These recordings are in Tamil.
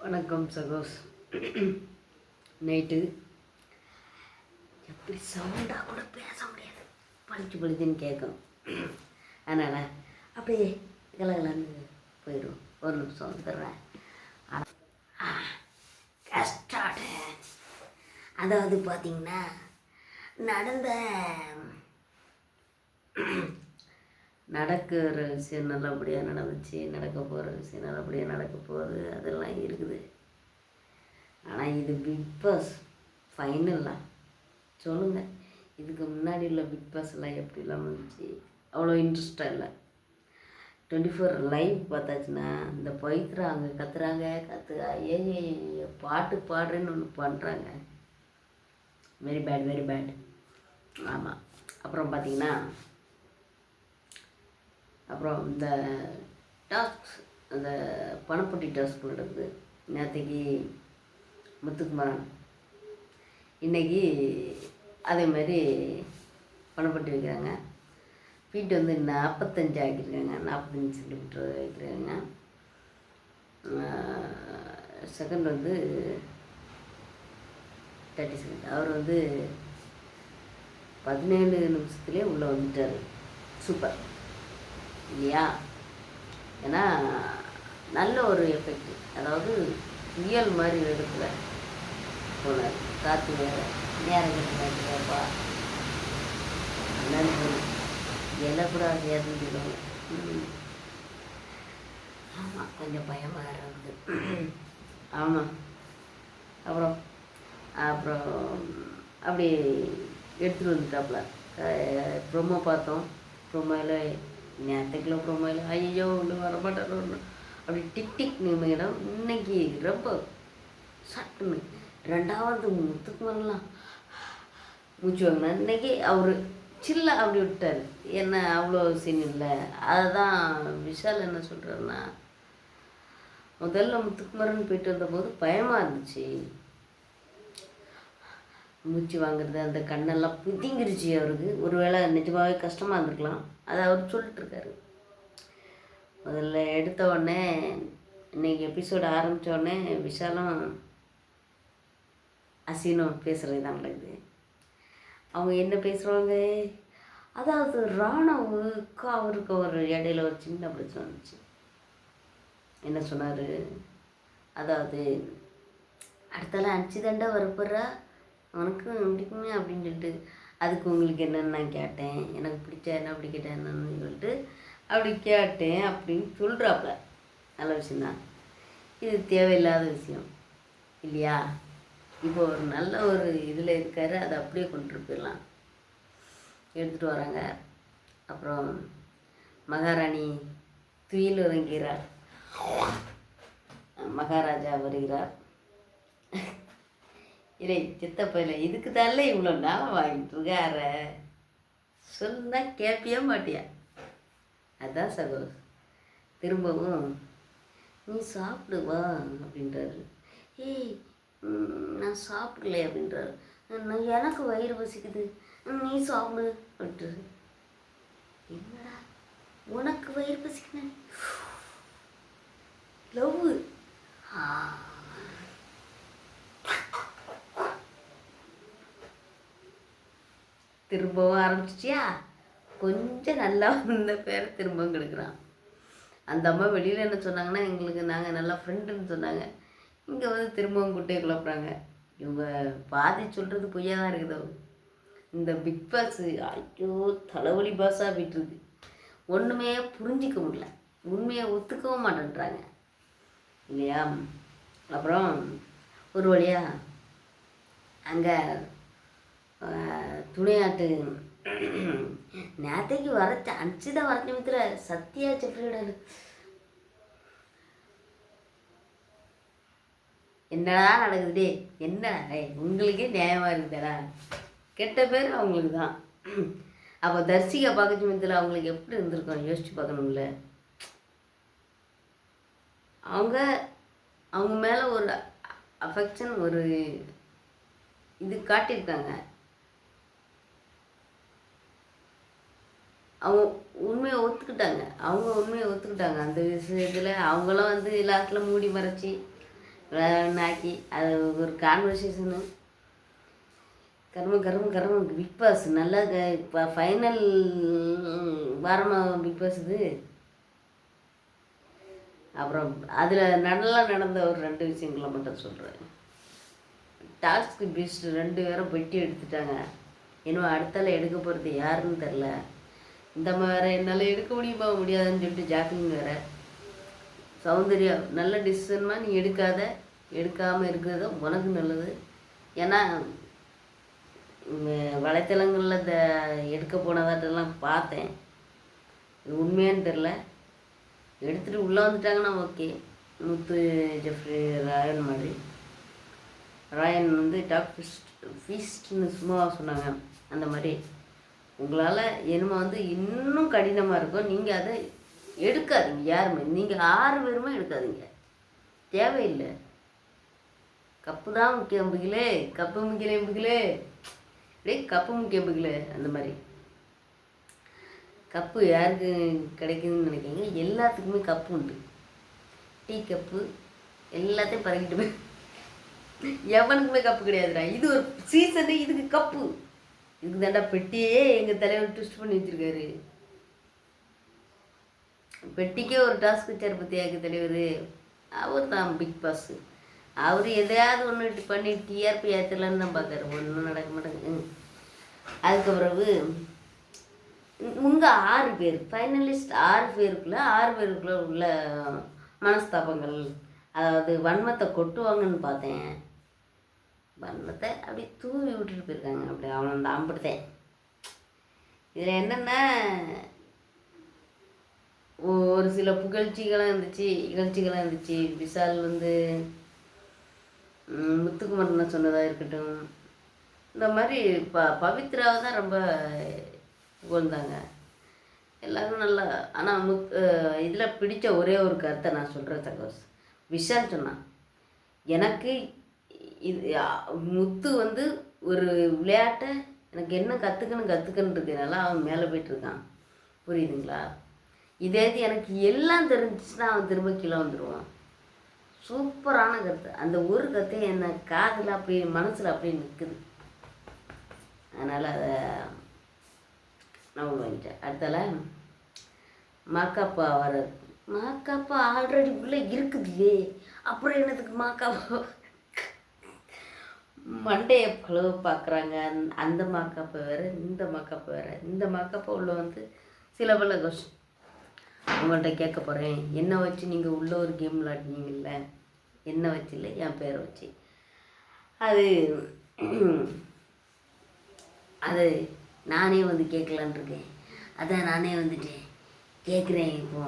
வணக்கம் சகோஸ். நைட்டு எப்படி சவுண்டாக கூட பேச முடியாது, பளிச்சுன்னு கேட்கும். அதனால் அப்படியே கலகலன்னு போயிடும். ஒரு நிமிஷம் வந்துடுறேன். கஷ்டாடு. அதாவது பார்த்திங்கன்னா நடக்கிற விஷயம் நல்லபடியாக நடந்துச்சு, நடக்க போகிற விஷயம் நல்லபடியாக நடக்க போகுது, அதெல்லாம் இருக்குது. ஆனால் இது பிக் பாஸ் ஃபைனல்லாம் சொல்லுங்கள். இதுக்கு முன்னாடி உள்ள பிக் பாஸ்லாம் எப்படிலாம் இருந்துச்சு? அவ்வளோ இன்ட்ரெஸ்டாக இல்லை. 24 லைவ் பார்த்தாச்சுன்னா இந்த பவித்ரா அங்கே கத்துறாங்க, ஏ பாட்டு பாடுறேன்னு ஒன்று பண்ணுறாங்க. Very bad. ஆமாம். அப்புறம் பார்த்திங்கன்னா இந்த டாஸ்க், அந்த பணப்பட்டி டாஸ்க் பண்ணுறது நேற்றுக்கு முத்துக்குமரன், இன்றைக்கி அதேமாதிரி பணப்பட்டி வைக்கிறாங்க. ஃபீட் வந்து 45 ஆக்கியிருக்காங்க, 45 சென்டிமீட்டர் வைக்கிறாங்க. செகண்ட் வந்து 30 செகண்ட். அவர் வந்து 17 நிமிஷத்துலேயே உள்ளே வந்துட்டார். சூப்பர் இல்லையா? ஏன்னா நல்ல ஒரு எஃபெக்ட், அதாவது ரியல் மாதிரி இடத்துல போனார். காற்று வேறு நேரம் கட்டுப்பா நன்றி எல்லாம் கூட ஏற்றுக்கிடுவாங்க. ஆமாம், கொஞ்சம் பயமாக இருக்குது. ஆமாம். அப்புறம் அப்படி எடுத்துகிட்டு வந்துட்டாப்புல. ப்ரொமோ பார்த்தோம். ப்ரொமோவில் நேற்றுக்குள்ள ப்ரொமோவில் ஐயோ ஒன்று வரமாட்டார் ஒன்று அப்படி டிக் நிமிடம். இன்னைக்கு ரொம்ப சட்டுன்னு ரெண்டாவது முத்துக்குமரலாம் மூச்சு வாங்கினா. இன்றைக்கி அவர் சில்ல அப்படி விட்டார். என்ன அவ்வளோ சீன் இல்லை. அதுதான் விஷால் என்ன சொல்கிறாருன்னா, முதல்ல முத்துக்குமரன் போயிட்டு வந்தபோது பயமாக இருந்துச்சு, மூச்சு வாங்குறது, அந்த கண்ணெல்லாம் புதிங்கிருச்சு அவருக்கு. ஒருவேளை நிஜமாகவே கஷ்டமாக இருந்திருக்கலாம். அதை அவர் சொல்லிட்டுருக்காரு. முதல்ல எடுத்த உடனே இன்றைக்கி எபிசோடு ஆரம்பித்த உடனே விஷாலும் அசீனும் பேசுகிறது தான் நடக்குது. அவங்க என்ன பேசுகிறாங்க, அதாவது ராணவுக்கு அவருக்கு ஒரு இடையில ஒரு சின்ன பிரச்சனை வந்துச்சு. என்ன சொன்னார், அதாவது அடுத்தலாம் அடிச்சு தண்டா வரப்போறா உனக்கு பிடிக்குமே அப்படின்னு சொல்லிட்டு, அதுக்கு உங்களுக்கு என்னென்னு நான் கேட்டேன், எனக்கு பிடிச்சா என்ன பிடிக்கிட்டேன் என்னன்னு சொல்லிட்டு அப்படி கேட்டேன் அப்படின்னு சொல்கிறாப்புல. நல்ல விஷயந்தான். இது தேவையில்லாத விஷயம் இல்லையா? இப்போ ஒரு நல்ல ஒரு இதில் இருக்கார், அதை அப்படியே கொண்டு போயிடலாம். எடுத்துகிட்டு வராங்க. அப்புறம் மகாராணி துயில் இறங்கிறார், மகாராஜா வருகிறார். இல்லை சித்தப்பையில இதுக்கு தானே இவ்வளோ நாளாக வாங்கிட்டு இருக்கார, சொன்னால் கேட்பிய மாட்டியா? அதான் சகோஸ். திரும்பவும் நீ சாப்பிடுவா அப்படின்றாரு. ஏய் நான் சாப்பிடல அப்படின்றாரு. நான் எனக்கு வயிறு பசிக்குது, நீ சாப்பிடு அப்படின்றாரு. என்னடா உனக்கு வயிறு பசிக்கணும்? லவ் திரும்பவும் ஆரம்பிச்சிச்சியா? கொஞ்சம் நல்லா வந்த பேரை திரும்பவும் கெடுக்குறான். அந்த அம்மா வெளியில் என்ன சொன்னாங்கன்னா, எங்களுக்கு நாங்கள் நல்லா ஃப்ரெண்டுன்னு சொன்னாங்க. இங்கே வந்து திரும்பவும் குட்டையை குழப்புறாங்க. இவங்க பாதி சொல்கிறது பொய்யா தான் இருக்குதோ. இந்த பிக் பாஸ் ஐயோ தலைவலி பாஸாக போயிட்டுருக்கு. ஒன்றுமே புரிஞ்சிக்க முடியல, உண்மையை ஒத்துக்கவும் மாட்டேன்றாங்க இல்லையா? அப்புறம் ஒரு வழியா அங்கே துணையாட்டு நேற்றைக்கு வரைச்ச அனுப்பிச்சுதான் வரைச்ச நிமித்தில் சத்யா செஃப்ரியோட என்னடா நடக்குதுடே, என்ன உங்களுக்கே நியாயமாக இருக்குதாடா? கெட்ட பேர் அவங்களுக்கு தான். அப்போ தர்சிகா பார்க்க நிமித்தில் அவங்களுக்கு எப்படி இருந்திருக்கும் யோசிச்சு பார்க்கணும்ல. அவங்க மேலே ஒரு அஃபெக்ஷன், ஒரு இது காட்டியிருக்காங்க. அவங்க உண்மையை ஒத்துக்கிட்டாங்க. அந்த விஷயத்தில் அவங்களும் வந்து லாஸ்ட்டில் மூடி மறைச்சி ஆக்கி அது ஒரு கான்வர்சேஷனு கர்ம கர்ம கர்ம பிக் பாஸ் நல்லா இப்போ ஃபைனல் வாரமாக பிக் பாஸ் இது. அப்புறம் அதில் நல்லா நடந்த ஒரு 2 விஷயங்களை மட்டும் சொல்கிறேன். டாஸ்க்கு பீஸ்ட் 2 பேரும் பெட்டி எடுத்துட்டாங்க. இன்னும் அடுத்தால எடுக்க போகிறது யாருன்னு தெரில. இந்த மாதிரி என்னால் எடுக்க முடியுமா முடியாதுன்னு சொல்லிட்டு ஜாக்லின் வேறு. சௌந்தர்யா நல்ல டிசிஷன்மா, நீ எடுக்காமல் இருக்கிறது உனக்கு நல்லது. ஏன்னா வலைத்தளங்களில் இந்த எடுக்க போனதாட்டெல்லாம் பார்த்தேன். இது உண்மையான்னு தெரில. எடுத்துகிட்டு உள்ளே வந்துட்டாங்கன்னா ஓகே. முத்து ஜெஃப்ரி ராயன் மாதிரி. ராயன் வந்து டாக் ஃபீஸ்ட்னு சும்மாவாக சொன்னாங்க. அந்த மாதிரி உங்களால் என்னமோ வந்து இன்னும் கடினமாக இருக்கும். நீங்கள் அதை எடுக்காதீங்க யாருமே. நீங்கள் 6 பேருமே எடுக்காதீங்க, தேவையில்லை. கப்பு தான் முக்கியம் பிகிலே, கப்பு முக்கியம் பிகிலே, அப்படியே கப்பு முக்கியம் பிகிலே. அந்த மாதிரி கப்பு யாருக்கு கிடைக்குதுன்னு நினைக்கிறீங்க? எல்லாத்துக்குமே கப்பு உண்டு. டீ கப்பு எல்லாத்தையும் பறக்கிட்டு போய் எவனுக்குமே கப்பு கிடையாதுடா. இது ஒரு சீசனு, இதுக்கு கப்பு. இதுக்கு தாண்டா பெட்டியே எங்கள் தலைவர் ட்விஸ்ட் பண்ணி வச்சுருக்காரு. பெட்டிக்கே ஒரு டாஸ்க் வச்சார் பற்றியாக்கு தலைவர். அவர் தான் பிக் பாஸ். அவர் எதையாவது ஒன்று பண்ணி டிஆர்பி ஏற்றலான்னு தான் பார்க்குறாரு. ஒன்றும் நடக்க மாட்டேங்குது. அதுக்கு பிறகு உங்கள் 6 பேர் ஃபைனலிஸ்ட் 6 பேருக்குள்ளே உள்ள மனஸ்தாபங்கள், அதாவது வன்மத்தை கொட்டுவாங்கன்னு பார்த்தேன். வன்மத்தை அப்படி தூவி விட்டுட்டு போயிருக்காங்க. அப்படி அவன் தான் அம்பிடுத்தேன். இதில் என்னென்னா ஒரு சில இகழ்ச்சிகளாக இருந்துச்சு. விஷால் வந்து முத்துக்குமரன் சொன்னதாக இருக்கட்டும். இந்த மாதிரி பவித்ராவை தான் ரொம்ப புகழ்ந்தாங்க எல்லோரும் நல்லா. ஆனால் இதில் பிடித்த ஒரே ஒரு கருத்தை நான் சொல்கிறேன் சகோஸ். விஷால் சொன்னான், எனக்கு இது முத்து வந்து ஒரு விளையாட்டை எனக்கு என்ன கற்றுக்கன்னு இருக்கிறனால அவன் மேலே போய்ட்டுருக்கான். புரியுதுங்களா? இதே எனக்கு எல்லாம் தெரிஞ்சிச்சுன்னா அவன் திரும்ப கீழே வந்துடுவான். சூப்பரான கருத்து. அந்த ஒரு கருத்தை என்னை காதில் அப்படி மனசில் அப்படியே நிற்குது. அதனால் அதை நான் ஒன்று வாங்கிட்டேன். அடுத்தால மாக்காப்பா வர்றாரு. மாக்காப்பா ஆல்ரெடி உள்ளே இருக்குதுல்லே, அப்புறம் என்னதுக்கு மாக்காப்பா மண்டையை கழுவ பார்க்குறாங்க. அந்த மாக்காப்பா வேறு, இந்த மாக்காப்பா வேறு. இந்த மாக்காப்பா உள்ள வந்து சில பல கொஸ்டின் உங்கள்கிட்ட கேட்க போகிறேன். என்னை வச்சு நீங்கள் உள்ள ஒரு கேம் விளாடுனீங்கல்ல, என்னை வச்சு இல்லை, என் பேரை வச்சு. அது நானே வந்து கேட்கலான் இருக்கேன். அதான் நானே வந்துட்டேன் கேட்குறேன். இப்போ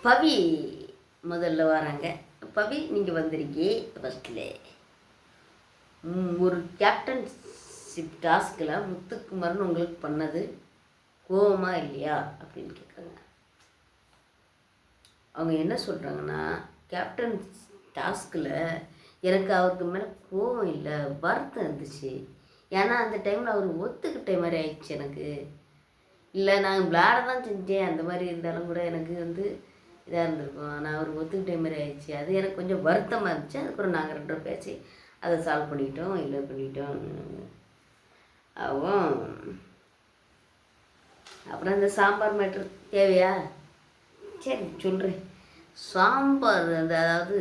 பவி முதல்ல வராங்க. பவி நீங்கள் வந்திருக்கே. ஃபஸ்ட்டில் ஒரு கேப்டன்ஷிப் டாஸ்கில் முத்துக்குமரன் உங்களுக்கு பண்ணது கோவமா இல்லையா அப்படின்னு கேட்குறாங்க. அவங்க என்ன சொல்கிறாங்கன்னா, கேப்டன் டாஸ்கில் எனக்கு அவருக்கு மேலே கோவம் இல்லை, வருத்தம் இருந்துச்சு. ஏன்னா அந்த டைமில் அவர் ஒத்துக்கிட்ட மாதிரி ஆயிடுச்சு எனக்கு. இல்லை நான் விளையாட தான் செஞ்சேன், அந்த மாதிரி இருந்தாலும் கூட எனக்கு வந்து இதாக இருந்திருக்கும். நான் அவர் ஒத்துக்கிட்ட மாதிரி ஆயிடுச்சு. அது எனக்கு கொஞ்சம் வருத்தமாக இருந்துச்சு. அதுக்கப்புறம் நாங்கள் 2 பேரும் பேசி அதை சால்வ் பண்ணிக்கிட்டோம். இல்லை பண்ணிட்டோம். அப்புறம் இந்த சாம்பார் மேட்ரு தேவையா? சரி சொல்கிறேன். சாம்பார் அதாவது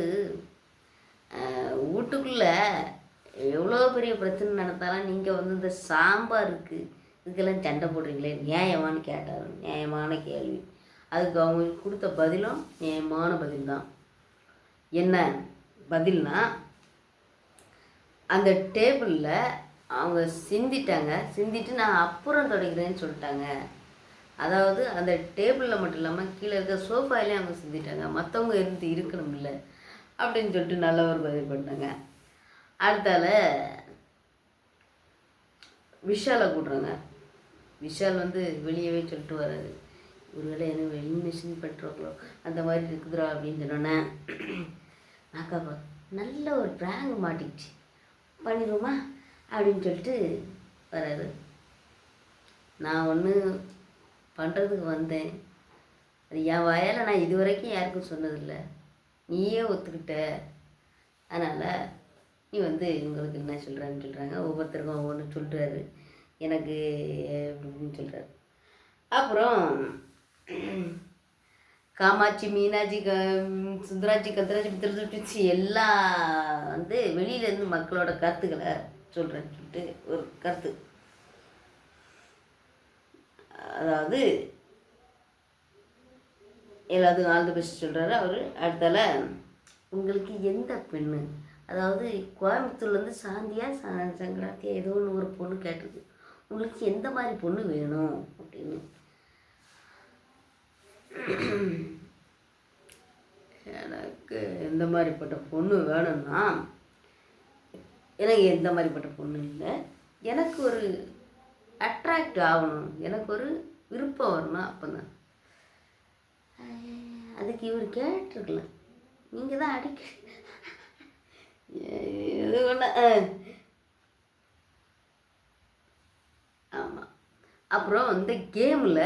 வீட்டுக்குள்ளே எவ்வளோ பெரிய பிரச்சனை நடந்தாலும் நீங்கள் வந்து இந்த சாம்பாருக்கு இதுக்கெல்லாம் சண்டை போடுறீங்களே, நியாயமானு கேட்டார். நியாயமான கேள்வி. அதுக்கு அவங்க கொடுத்த பதிலும் நியாயமான பதில் தான். என்ன பதில்னா, அந்த டேபிளில் அவங்க சிந்திட்டு நான் அப்புறம் துடைக்கிறேன்னு சொல்லிட்டாங்க. அதாவது அந்த டேபிளில் மட்டும் இல்லாமல் கீழே இருக்க சோஃபாயிலே அவங்க சிந்திட்டாங்க. மற்றவங்க இருக்கணும் இல்லை அப்படின்னு சொல்லிட்டு நல்ல ஒரு பதில் பண்ணாங்க. அடுத்தால விஷாலை கூடுறாங்க. விஷால் வந்து வெளியவே சொல்லிட்டு வர்றாரு, ஒருவேளை எனக்கு எலிமினேஷன் பண்ணுறாங்களோ அந்த மாதிரி இருக்குதுரா அப்படின்னு சொன்னோன்னே, நாக்காப்பா நல்ல ஒரு ப்ராங்க் மாட்டிக்கிச்சு, பண்ணிடுவோமா அப்படின்னு சொல்லிட்டு வர்றாரு. நான் ஒன்று பண்ணுறதுக்கு வந்தேன். அது என் வாயால் நான் இது வரைக்கும் யாருக்கும் சொன்னதில்லை. நீயே ஒத்துக்கிட்ட, அதனால் நீ வந்து உங்களுக்கு என்ன சொல்கிறான்னு சொல்கிறாங்க. ஒவ்வொருத்தருக்கும் ஒவ்வொன்று சொல்கிறாரு. எனக்கு அப்படின்னு சொல்கிறாரு. அப்புறம் காமாட்சி, மீனாட்சி, சுந்தராட்சி, கந்தராட்சி, பித்திருச்சி எல்லாம் வந்து வெளியிலேருந்து மக்களோட கருத்துக்களை சொல்கிறேன்னு சொல்லிட்டு ஒரு கருத்து. அதாவது எல்லாத்துக்கும் ஆல் தி பெஸ்ட் சொல்கிறாரு அவர். அடுத்தால உங்களுக்கு எந்த பெண்ணு, அதாவது கோயம்புத்தூர்லேருந்து சாந்தியா சங்கராத்தியா ஏதோ ஒன்று ஒரு பொண்ணு கேட்டிருக்கு, உங்களுக்கு எந்த மாதிரி பொண்ணு வேணும் அப்படின்னு. எனக்கு எந்த மாதிரிப்பட்ட பொண்ணு வேணும்னா, எனக்கு எந்த மாதிரிப்பட்ட பொண்ணு இல்லை, எனக்கு ஒரு அட்ராக்ட் ஆகணும், எனக்கு ஒரு விருப்பம் வரணும். அப்போ தான் அதுக்கு இவர் கேட்டிருக்கலாம். நீங்கள் தான் இது ஒன்று. ஆமாம். அப்புறம் இந்த கேமில்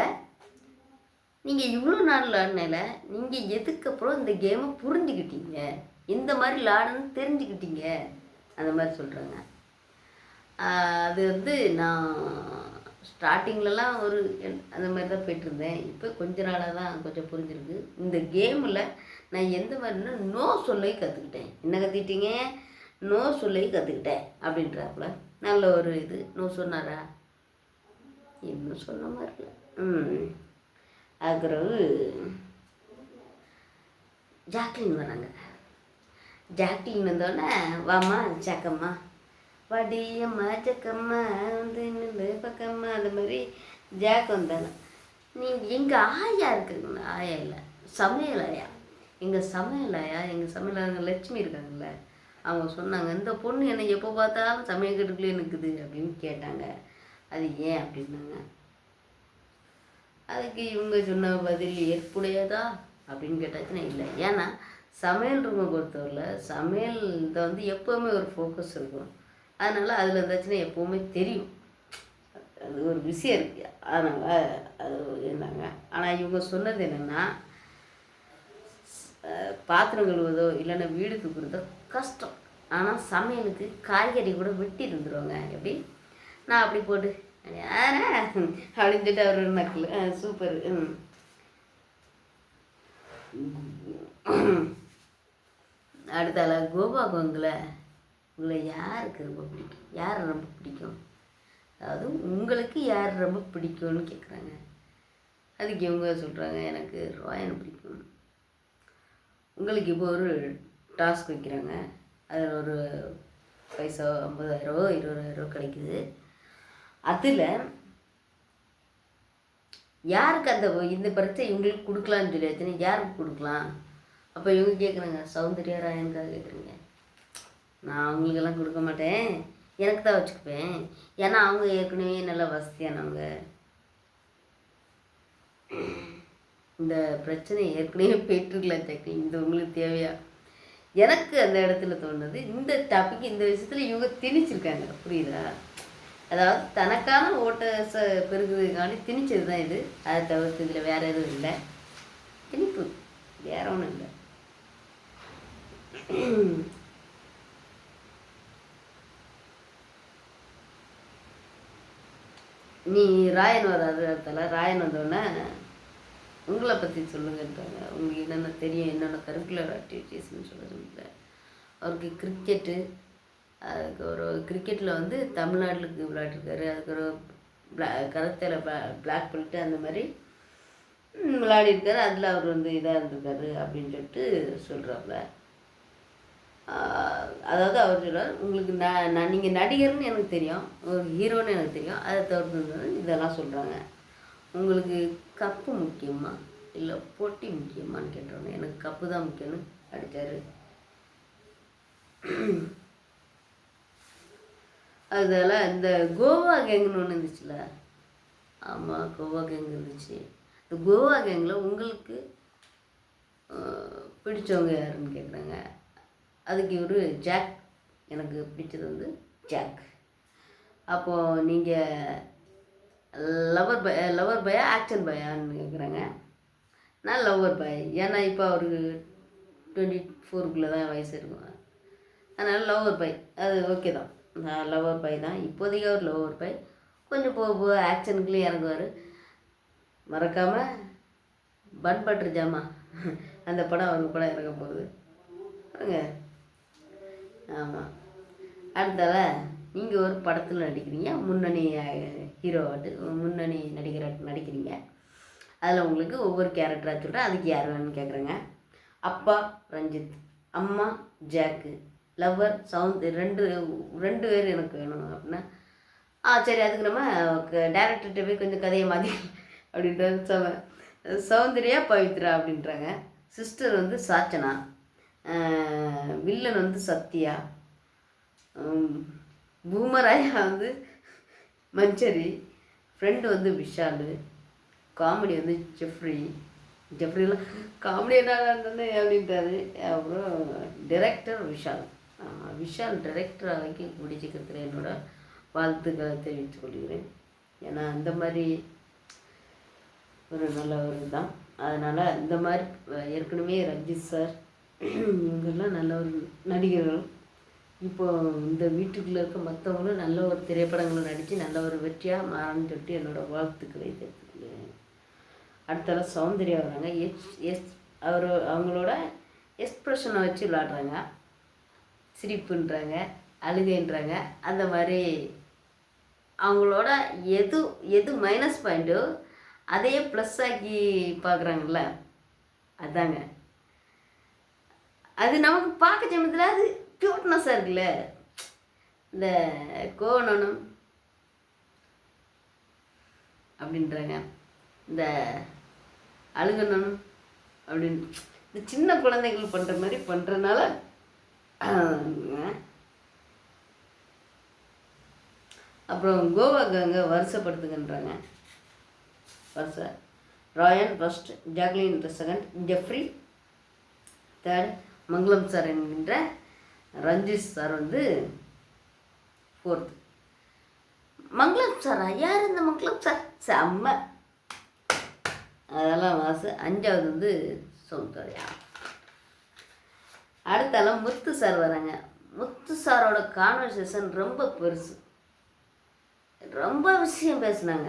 நீங்கள் இவ்வளோ நாள் விளாடினால நீங்கள் எதுக்கப்புறம் இந்த கேமை புரிஞ்சுக்கிட்டீங்க, இந்த மாதிரி விளாடுன்னு தெரிஞ்சுக்கிட்டீங்க, அந்த மாதிரி சொல்கிறாங்க. அது வந்து நான் ஸ்டார்டிங்லலாம் ஒரு அந்த மாதிரி தான் போய்ட்டுருந்தேன். இப்போ கொஞ்ச நாளாக தான் கொஞ்சம் புரிஞ்சிருக்கு. இந்த கேமில் நான் எந்த மாதிரினா நோ சொல்லை கற்றுக்கிட்டேன். என்ன கற்றுக்கிட்டீங்க? நோ சொல்லை கற்றுக்கிட்டேன் அப்படின்றாப்புல. நல்ல ஒரு இது. நோ சொன்னாரா? இன்னும் சொன்ன மாதிரி இல்லை. அதுக்கு ஜாக்லின் வராங்க. ஜாக்லின் வந்தோடனே வாம்மா ஜக்கம்மா, வடியம்மா ஜக்கம்மா வந்து நின்று பக்கம்மா, அந்த மாதிரி ஜாக் வந்தாங்க. நீங்கள் எங்கள் ஆயா இருக்குதுங்களா? ஆயா இல்லை, சமையல் ஆயா. எங்கள் சமையல் ஆயா, எங்கள் சமையல் லட்சுமி இருக்காங்கல்ல, அவங்க சொன்னாங்க இந்த பொண்ணு என்னை எப்போ பார்த்தாலும் சமையல் கட்டுக்குள்ளே நிற்குது அப்படின்னு கேட்டாங்க. அது ஏன் அப்படின்னாங்க. அதுக்கு இவங்க சொன்ன பதில் ஏற்புடையதா அப்படின்னு கேட்டாச்சுன்னா இல்லை. ஏன்னா சமையல் ரூமை பொறுத்தவரையில் சமையல் இதை வந்து எப்போவுமே ஒரு ஃபோக்கஸ் இருக்கும். அதனால் அதில் இருந்தாச்சுன்னா எப்போவுமே தெரியும், அது ஒரு விஷயம் இருக்குது. அதனால் அது இருந்தாங்க. ஆனால் இவங்க சொன்னது என்னென்னா, பாத்திரம் கழுவுதோ இல்லைன்னா வீடு தூக்குறதோ கஷ்டம், ஆனால் சமையலுக்கு காய்கறி கூட வெட்டி இருந்துருவாங்க. எப்படி நான் அப்படி போட்டு அப்படின்னு சொல்லிட்டு அவர் ஒரு நக்கல். சூப்பர். அடுத்தால கோபா உங்களை யாருக்கு ரொம்ப பிடிக்கும், யார் ரொம்ப பிடிக்கும், அதாவது உங்களுக்கு யார் ரொம்ப பிடிக்கும்னு கேட்குறாங்க. அதுக்கு இவங்க சொல்கிறாங்க எனக்கு ராயனை பிடிக்கும். உங்களுக்கு இப்போ ஒரு டாஸ்க் வைக்கிறாங்க, அதில் ஒரு பைசா 50,000 20,000 கிடைக்குது. அதில் யாருக்கு அந்த இந்த பிரச்சனை இவங்களுக்கு கொடுக்கலான்னு சொல்லியாச்சுன்னா யாருக்கு கொடுக்கலாம்? அப்போ இவங்க கேட்குறாங்க சௌந்தர்யா ராயனுக்காக கேட்குறீங்க. நான் அவங்களுக்கெல்லாம் கொடுக்க மாட்டேன், எனக்கு தான் வச்சுக்குப்பேன். ஏன்னா அவங்க ஏற்கனவே நல்லா வசதியானவங்க. இந்த பிரச்சனை ஏற்கனவே போயிட்டுருக்கலாம் ஜாக்கி, இந்த உங்களுக்கு தேவையா? எனக்கு அந்த இடத்துல தோணுது இந்த டாபிக் இந்த விஷயத்தில் இவங்க திணிச்சிருக்காங்க. புரியுதா? அதாவது தனக்கான ஓட்டை பெருகுறதுக்காண்டி திணிச்சது தான் இது. அதை தவிர்த்து இதில் வேறு எதுவும் இல்லை, திணிப்பு, வேற ஒன்றும் இல்லை. நீ ராயன் வராது. இடத்துல ராயன் வந்தோடனே உங்களை பற்றி சொல்லுங்கன்றாங்க. உங்களுக்கு என்னென்ன தெரியும், என்னென்ன கரிக்குலர் ஆக்டிவிட்டீஸ்ன்னு சொல்லுங்க. அவருக்கு கிரிக்கெட்டு, அதுக்கு ஒரு கிரிக்கெட்டில் வந்து தமிழ்நாட்டுக்கு விளையாட்டுருக்காரு. அதுக்கு ஒரு கரத்தையில் பிளாக் பெல்ட்டு அந்த மாதிரி விளையாடிருக்காரு. அதில் அவர் வந்து இதாக இருந்திருக்காரு அப்படின்னு சொல்லிட்டு சொல்கிறாப்புல. அதாவது அவர் சொல்கிறார் உங்களுக்கு நான் நீங்கள் நடிகர்னு எனக்கு தெரியும், ஒரு ஹீரோன்னு எனக்கு தெரியும், அதை தவிர்த்து இதெல்லாம் சொல்கிறாங்க. உங்களுக்கு கப்பு முக்கியமா இல்லை போட்டி முக்கியமானு கேட்டோன்னே எனக்கு கப்பு தான் முக்கியம்னு அடித்தார். அதில் இந்த கோவா கேங்குன்னு ஒன்று இருந்துச்சுல, ஆமாம் கோவா கேங் இருந்துச்சு. இந்த கோவா கேங்கில் உங்களுக்கு பிடிச்சவங்க யாருன்னு கேட்குறாங்க. அதுக்கு இவர் ஜாக், எனக்கு பிடிச்சது வந்து ஜாக். அப்போது நீங்கள் லவர் பயா ஆக்ஷன் பயான்னு கேட்குறாங்க. நான் லவர் பாய். ஏன்னா இப்போ அவருக்கு 24 தான் வயசு இருக்கும். அதனால் லவ்வர் பாய் அது ஓகே தான். லவ்வர் பாய் தான் இப்போதைக்கு. அவர் லவ்வர் பாய். கொஞ்சம் போக போக ஆக்ஷனுக்குள்ளேயும் இறங்குவார். மறக்காமல் பன் பட்டர் ஜாமா அந்த படம் அவங்க படம் இறங்க போகுது பாருங்க. ஆமாம். அடுத்தால நீங்கள் ஒரு படத்தில் நடிக்கிறீங்க, முன்னணி ஹீரோவாட்டு முன்னணி நடிகராட்டு நடிக்கிறீங்க. அதில் உங்களுக்கு ஒவ்வொரு கேரக்டராக சொல்கிறேன், அதுக்கு யார் வேணும்னு கேட்குறேங்க. அப்பா ரஞ்சித், அம்மா ஜாக்கு, லவ்வர் ரெண்டு பேர் எனக்கு வேணும் அப்படின்னா சரி அதுக்கு நம்ம டேரக்டர்கிட்ட போய் கொஞ்சம் கதையை மாற்றி அப்படின்றது. சௌந்தர்யா பவித்ரா அப்படின்றாங்க. சிஸ்டர் வந்து சாச்சனா, வில்லன் வந்து சத்யா, பூமராயா வந்து மஞ்சரி, ஃப்ரெண்டு வந்து விஷால், காமெடி வந்து ஜெஃப்ரிலாம் காமெடி என்ன அப்படின்றாரு. அப்புறம் டைரக்டர் விஷால் டைரக்டர் வரைக்கும் பிடிச்சிக்கிறதுல என்னோட வாழ்த்துக்களை தெரிவித்துக் கொள்கிறேன். ஏன்னா அந்த மாதிரி ஒரு நல்ல ஒரு தான். அதனால் இந்த மாதிரி ஏற்கனவே ரஞ்சித் சார் இவங்கெல்லாம் நல்ல ஒரு நடிகர்கள். இப்போது இந்த வீட்டுக்குள்ளே இருக்க மற்றவங்களும் நல்ல ஒரு திரைப்படங்களும் நடித்து நல்ல ஒரு வெற்றியாக மாறணும்னு சொல்லிட்டு என்னோடய வாழ்த்துக்களை தெரிவித்துக்கிறேன். அடுத்தால சௌந்தர்யா வராங்க. அவங்களோட எக்ஸ்ப்ரெஷனை வச்சு விளாடுறாங்க. சிரிப்புன்றாங்க, அழுகைன்றாங்க. அந்த மாதிரி அவங்களோட எது மைனஸ் பாயிண்ட்டோ அதையே ப்ளஸ் ஆக்கி பார்க்குறாங்கல்ல, அதாங்க அது நமக்கு பார்க்க சமயத்தில் அது க்யூட்னஸாக இருக்குல்ல. இந்த கோவணனும் அப்படின்றாங்க, இந்த அழுகணும் அப்படின்னு இந்த சின்ன குழந்தைகள் பண்ணுற மாதிரி பண்ணுறதுனால அப்புறம் கோவா கேங்க வருஷப்படுத்துங்கன்றாங்க. Rayan first, Jacqueline second, Jeffrey third, Mangalam sir என்கின்ற ரஞ்சித் சார் வந்து ஃபோர்த். மங்களம் சாரா? யார் இந்த மங்களம் சார்? செம்ம, அதெல்லாம் வாசு. அஞ்சாவது வந்து சௌந்தர்யா. அடுத்தாலும் முத்து சார் வராங்க. முத்து சாரோட கான்வர்சேஷன் ரொம்ப பெருசு, ரொம்ப விஷயம் பேசுனாங்க.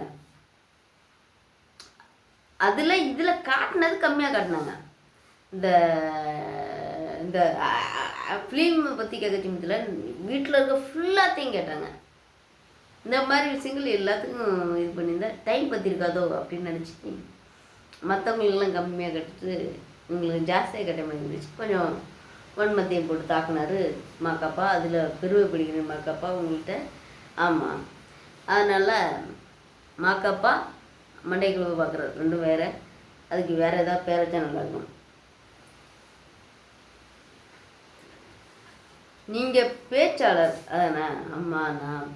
இதில் காட்டினது கம்மியாக காட்டினாங்க. இந்த ஃபிலிமை பற்றி கேட்க சமயத்தில் வீட்டில் இருக்க ஃபுல்லாத்தையும் கேட்டாங்க. இந்த மாதிரி விஷயங்கள் எல்லாத்துக்கும் இது பண்ணியிருந்தா டைம் பற்றி இருக்காதோ அப்படின்னு நினச்சி மற்றவங்களுக்கெல்லாம் கம்மியாக கட்டுட்டு உங்களுக்கு ஜாஸ்தியாக கட்ட மாதிரி இருந்துச்சு. கொஞ்சம் வன்மத்தையும் போட்டு தாக்குனார் மாக்காப்பா. அதில் பெருமை பிடிக்கிற மாக்காப்பா உங்கள்கிட்ட. ஆமாம், அதனால் மாக்காப்பா மண்டை குழுவை பார்க்குறது ரெண்டும் வேறு. அதுக்கு வேறு ஏதாவது பேரச்சா நல்லாயிருக்கும். நீங்கள் பேச்சாளர் அதானே? ஆமாம், நான்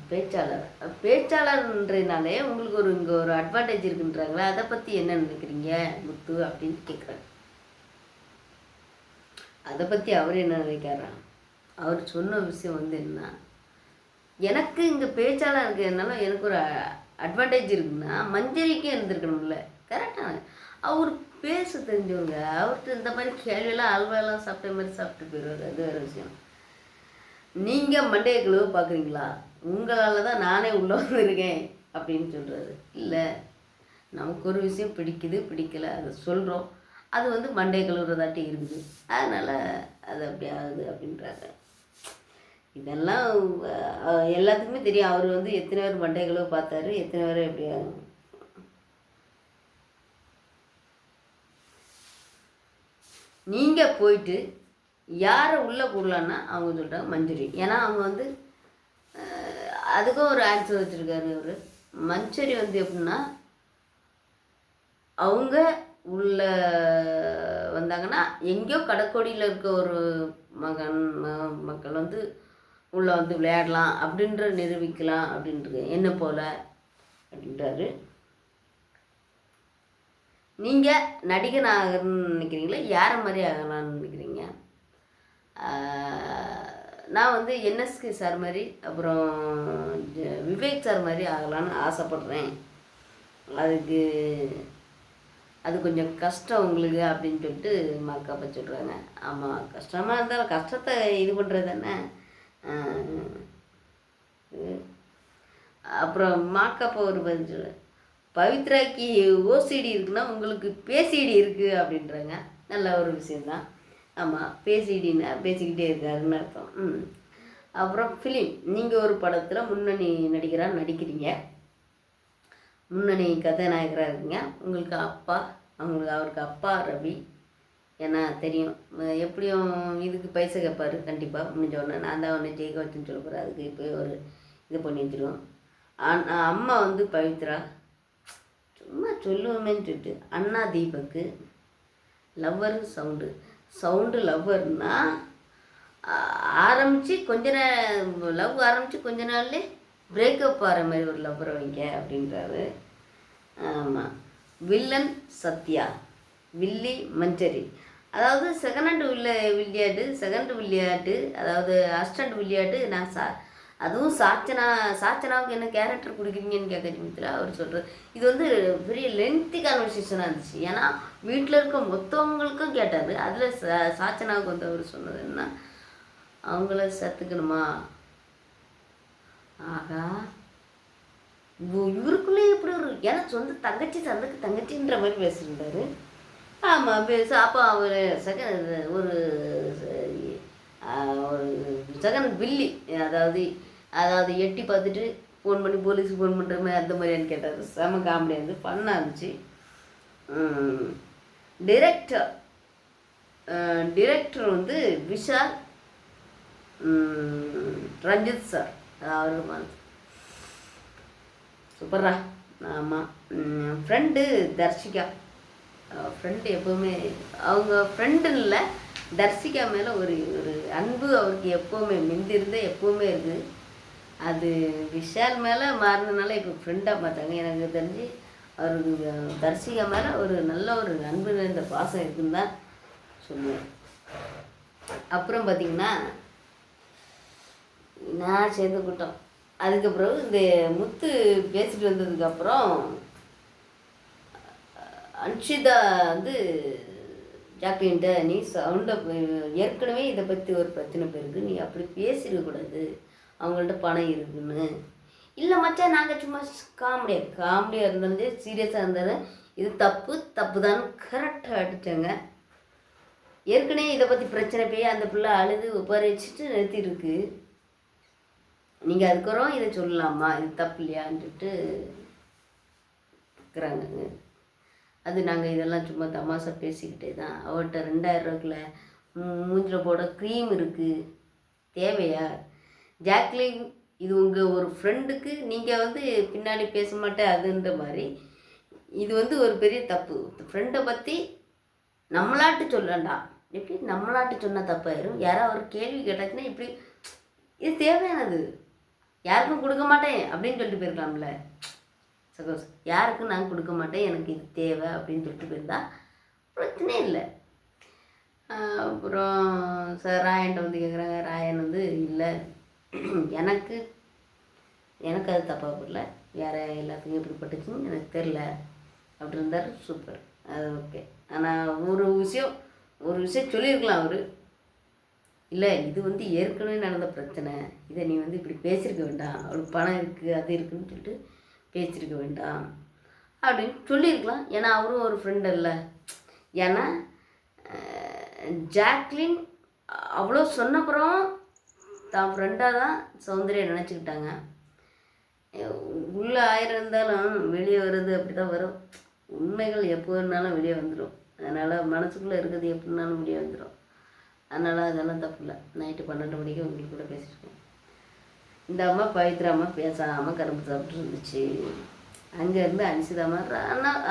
பேச்சாளர்ன்றதுனாலே உங்களுக்கு இங்கே ஒரு அட்வான்டேஜ் இருக்குன்றாங்களே, அதை பற்றி என்ன நினைக்கிறீங்க முத்து அப்படின்னு கேட்குறாங்க. அதை பற்றி அவர் என்ன நினைக்கிறாரா? அவர் சொன்ன விஷயம் வந்து என்ன, எனக்கு இங்கே பேச்சாளர் இருக்கிறதுனால எனக்கு ஒரு அட்வான்டேஜ் இருக்குன்னா மஞ்சரிக்கும் இருந்திருக்கணும்ல. கரெக்டாக அவர் பேச தெரிஞ்சவங்க. அவர்கிட்ட இந்த மாதிரி கேள்வியெல்லாம் அல்வாலாம் சாப்பிட்ட மாதிரி சாப்பிட்டு போயிடுவார். அது வேறு விஷயம். நீங்கள் மண்டைய கழுவ பார்க்குறீங்களா? உங்களால் தான் நானே உள்ளே வந்திருக்கேன் அப்படின்னு சொல்கிறாரு. இல்லை, நமக்கு ஒரு விஷயம் பிடிக்கலை அதை சொல்கிறோம். அது வந்து மண்டை கழுவுறதாட்டி இருக்குது, அதனால் அது அப்படி ஆகுது அப்படின்றாங்க. இதெல்லாம் எல்லாத்துக்குமே தெரியும். அவர் வந்து எத்தனை பேர் மண்டை கழுவ பார்த்தாரு, எத்தனை பேர் எப்படி ஆகும். நீங்கள் போயிட்டு யாரை உள்ளே போடலான்னா அவங்க சொல்கிறாங்க மஞ்சரி. ஏன்னா அவங்க வந்து அதுக்கும் ஒரு ஆன்சர் வச்சுருக்காரு அவர். மஞ்சரி வந்து எப்படின்னா அவங்க உள்ள வந்தாங்கன்னா எங்கேயோ கடற்கோடியில் இருக்க ஒரு மக்கள் வந்து உள்ளே வந்து விளையாடலாம் அப்படின்ற நிரூபிக்கலாம் அப்படின்றது என்ன போல் அப்படின்றாரு. நீங்கள் நடிகன் ஆகணும்னு நினைக்கிறீங்களா, யாரை மாதிரி ஆகலான்னு நினைக்கிறீங்க? நான் வந்து என்எஸ்கே சார் மாதிரி அப்புறம் விவேக் சார் மாதிரி ஆகலான்னு ஆசைப்பட்றேன். அதுக்கு அது கொஞ்சம் கஷ்டம் உங்களுக்கு அப்படின்னு சொல்லிட்டு மாக்காப்பா சொல்கிறாங்க. ஆமாம், கஷ்டமாக இருந்தாலும் கஷ்டத்தை இது பண்ணுறது தானே. அப்புறம் மாக்காப்பா ஒரு பதில் சொல்லுவேன், பவித்ராக்கு ஓசிடி இருக்குன்னா உங்களுக்கு பேசிடி இருக்குது அப்படின்றாங்க. நல்ல ஒரு விஷயந்தான். ஆமாம், பேசிடின்னா பேசிக்கிட்டே இருக்காருன்னு அர்த்தம். அப்புறம் ஃபிலிம், நீங்கள் ஒரு படத்தில் முன்னணி நடிகராக நடிக்கிறீங்க, முன்னணி கதாநாயகராக இருக்கீங்க. உங்களுக்கு அப்பா, அவருக்கு அப்பா ரவி, ஏன்னா தெரியும் எப்படியும் இதுக்கு பைசா கேட்பார் கண்டிப்பாக. முடிஞ்ச நான் தான் ஒன்று ஜெயிக்க வச்சுன்னு சொல்ல போகிறேன், அதுக்கு இப்போ ஒரு இது பண்ணி வச்சுருவோம். அம்மா பவித்ரா, சும்மா சொல்லுவோமேன்னு சொல்லிட்டு அண்ணா தீபக்கு லவ்வர் சவுண்டு லவ்வர்னா ஆரம்பித்து லவ் ஆரம்பித்து கொஞ்ச நாள்லே பிரேக்கப் ஆகிற மாதிரி ஒரு லவ்வரை வைங்க அப்படின்றாரு. ஆமாம், வில்லன் சத்யா, வில்லி மஞ்சரி, அதாவது செகண்ட் வில்லியாட்டு, அதாவது அசிஸ்டண்ட் வில்லியாட்டு. நான் அதுவும் சாச்சனாவுக்கு என்ன கேரக்டர் கொடுக்குறீங்கன்னு கேட்க நிமித்தில் அவர் சொல்கிறது. இது பெரிய லென்த்தி கான்வர்சேஷனாக இருந்துச்சு. ஏன்னா வீட்டில் இருக்க மொத்தவங்களுக்கும் கேட்டார். அதில் சாச்சனாவுக்கு அவர் சொன்னது என்ன, அவங்கள சேர்த்துக்கணுமா. ஆகா, இவருக்குள்ளே எப்படி எனக்கு சொந்த தங்கச்சின்ற மாதிரி பேசியிருந்தாரு. ஆமாம், அப்போ அவர் ஒரு செகண்ட் வில்லி, அதாவது எட்டி பார்த்துட்டு ஃபோன் பண்ணி போலீஸுக்கு ஃபோன் பண்ணுற மாதிரி அந்த மாதிரியான்னு கேட்டார். செம காமெடியாக ஃபன்னாக இருந்துச்சு. டிரெக்டர் விஷால் ரஞ்சித் சார், அவர் சூப்பர்ரா. ஆமாம், ஃப்ரெண்டு தர்ஷிகா, ஃப்ரெண்டு எப்போவுமே அவங்க ஃப்ரெண்டுன்னு இல்லை, தர்ஷிகா மேலே ஒரு அன்பு அவருக்கு எப்போவுமே மிந்திருந்தே எப்போவுமே இருக்குது. அது விஷால் மேலே மாறினதுனால இப்போ ஃப்ரெண்டாக பார்த்தாங்க. எனக்கு தெரிஞ்சு அவருக்கு தர்ஷிகா மேலே ஒரு நல்ல ஒரு அன்பு இந்த பாசம் இருக்குன்னு தான் சொல்லுவேன். அப்புறம் பார்த்திங்கன்னா நான் சேர்ந்து கூட்டம். அதுக்கப்புறம் இந்த முத்து பேசிட்டு வந்ததுக்கப்புறம் அன்ஷிதா ஜாக்லின்ட்ட, நீ சவுண்டை ஏற்கனவே இதை பற்றி ஒரு பிரச்சனை போயிருக்கு, நீ அப்படி பேசிடக்கூடாது, அவங்கள்ட்ட பணம் இருக்குன்னு. இல்லை மச்சான், நாங்கள் சும்மா காமெடியாக இருந்தாலும் சீரியஸாக இருந்தாலும் இது தப்பு தான் கரெக்டாக அடித்தாங்க. ஏற்கனவே இதை பற்றி பிரச்சனை போய் அந்த பிள்ளை அழுது உட்கார வச்சுட்டு நிறுத்திருக்கு. நீங்கள் அதுக்கப்புறம் இதை சொல்லலாமா, இது தப்பு இல்லையான்னு சொல்லிட்டு இருக்கிறாங்க. அது நாங்கள் இதெல்லாம் சும்மா தமாஷா பேசிக்கிட்டே தான். அவர்கிட்ட 2000 ரூபாய்க்குள்ள மூஞ்சில் போட க்ரீம் இருக்குது, தேவையா ஜாக்லின்? இது உங்கள் ஒரு ஃப்ரெண்டுக்கு நீங்கள் பின்னாடி பேச மாட்டேன் அதுன்ற மாதிரி. இது ஒரு பெரிய தப்பு. ஃப்ரெண்டை பற்றி நம்மளாட்டு சொல்லண்டா, எப்படி நம்மளாட்டு சொன்னால் தப்பாயிரும். யாராவது ஒரு கேள்வி கேட்டாச்சுன்னா இப்படி இது தேவையானது, யாருக்கும் கொடுக்க மாட்டேன் அப்படின்னு சொல்லிட்டு போயிருக்கலாம்ல. சப்போஸ் யாருக்கும் நான் கொடுக்க மாட்டேன், எனக்கு இது தேவை அப்படின்னு சொல்லிட்டு போயிருந்தா பிரச்சனை இல்லை. அப்புறம் சார் ராயன்ட்ட கேட்குறாங்க. ராயன் இல்லை, எனக்கு அது தப்பாக போடல, வேறு எல்லாத்துக்கும் எப்படி பட்டுச்சுன்னு எனக்கு தெரில அப்படி இருந்தார். சூப்பர், அது ஓகே. ஆனால் ஒரு விஷயம் சொல்லியிருக்கலாம் அவர். இல்லை, இது ஏற்கனவே நடந்த பிரச்சனை, இதை நீ இப்படி பேசியிருக்க வேண்டாம், அவளுக்கு பணம் இருக்குது அது இருக்குதுன்னு சொல்லிட்டு பேசியிருக்க வேண்டாம் அப்படின்னு சொல்லியிருக்கலாம். ஏன்னா அவரும் ஒரு ஃப்ரெண்டு இல்லை. ஏன்னா ஜாக்லின் அவ்வளோ சொன்னப்புறம் தான் ஃப்ரெண்டாக தான் சௌந்தர்யா நினச்சிக்கிட்டாங்க. உள்ளே 1000 இருந்தாலும் வெளியே வர்றது அப்படி தான் வரும். உண்மைகள் எப்போ வேணாலும் வெளியே வந்துடும். அதனால் மனசுக்குள்ளே இருக்கிறது எப்படினாலும் வெளியே வந்துடும். அதனால் அதெல்லாம் தப்பு இல்லை. நைட்டு 12 மணிக்கு உங்களுக்கு கூட பேசியிருக்கேன். இந்த அம்மா பவித்ரா அம்மா பேசாமல் கரும்பு சாப்பிட்டு இருந்துச்சு. அங்கேருந்து அனுசிதாம்மா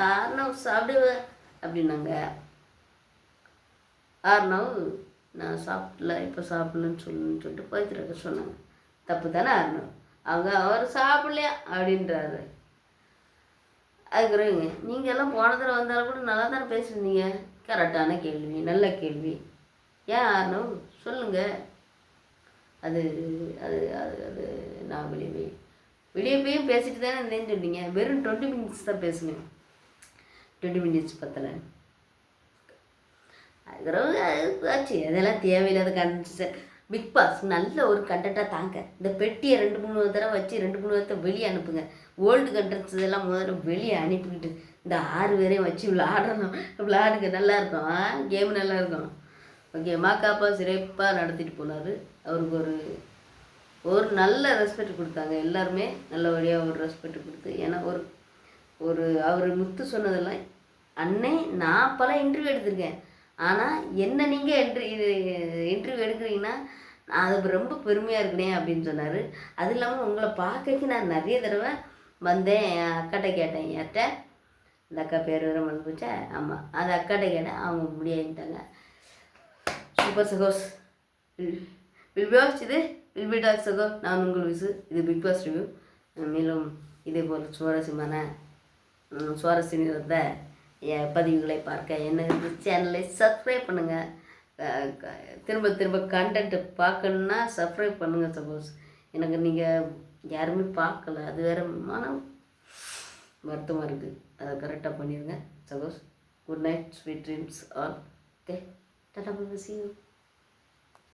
ஆறுனவு சாப்பிடு அப்படின்னாங்க. ஆறுனவு நான் சாப்பிடல, இப்போ சாப்பிடலன்னு சொல்லிட்டு பவித்ராக்க சொன்னாங்க. தப்பு தானே ஆறுனவு, அவர் சாப்பிடலையா அப்படின்றாரு. அதுக்குறவங்க நீங்கள் எல்லாம் போன தடவை வந்தாலும் கூட நல்லா தானே பேசுனீங்க, கரெக்டான கேள்வி, நல்ல கேள்வி, ஏன் ஆறுனவு சொல்லுங்கள். அது அது அது அது நான் வெளியே போயும் பேசிட்டு தானே இருந்தேன்னு சொன்னீங்க. வெறும் 20 மினிட்ஸ் தான் பேசுனேன். 20 மினிட்ஸ் பத்தலை. அதுக்கப்புறம் ஆச்சு. அதெல்லாம் தேவையில்லாத கண்டென்ட். பிக் பாஸ் நல்ல ஒரு கண்டென்ட்டாக தாங்க. இந்த பெட்டியை 2-3 தடவை வச்சு 2-3 தடவை வெளியே அனுப்புங்க. ஓல்டு கண்டென்ட்ஸ் இதெல்லாம் முதல்ல வெளியே அனுப்பிக்கிட்டு இந்த 6 பேரையும் வச்சு விளாடணும். விளாடுங்க, நல்லாயிருக்கும். கேம் நல்லாயிருக்கும். ஓகே, மாக்காப்பா சிறப்பாக நடத்திட்டு போனார். அவருக்கு ஒரு நல்ல ரெஸ்பெக்ட் கொடுத்தாங்க. எல்லாருமே நல்லபடியாக ஒரு ரெஸ்பெக்ட் கொடுத்து. ஏன்னா அவர் முத்து சொன்னதெல்லாம் அண்ணே, நான் பல இன்டர்வியூ எடுத்திருக்கேன். ஆனால் என்ன நீங்கள் இன்டர்வியூ எடுக்கிறீங்கன்னா நான் அது ரொம்ப பெருமையாக இருக்கிறேன் அப்படின்னு சொன்னார். அது இல்லாமல் உங்களை பார்க்கறதுக்கு நான் நிறைய தடவை வந்தேன். என் அக்காட்ட கேட்டேன். யார்கிட்ட? அந்த அக்கா பேர் வேறு மறந்து போச்சா? ஆமாம், அந்த அக்காட்ட கேட்டேன். அவங்க முடியாதுட்டாங்க. சூப்பர் சகோஸ். வில் பி வாட்ச் இது வில் பி டாக் சகோ. நான் உங்கள் விசு. இது பிக் பாஸ் ரிவ்யூ. மேலும் இதே போல் சுவாரஸ்ய நிறைந்த பதிவுகளை பார்க்க என்ன சேனலை சப்ஸ்கிரைப் பண்ணுங்கள். திரும்ப திரும்ப கண்டென்ட் பார்க்கணுன்னா சப்ஸ்கிரைப் பண்ணுங்கள் சப்போஸ். எனக்கு நீங்கள் யாருமே பார்க்கல, அது வேறு மனம் வருத்தமாக இருக்குது. அதை கரெக்டாக பண்ணிடுங்க suppose. Good night, sweet dreams all. Okay, tata, bye, see you.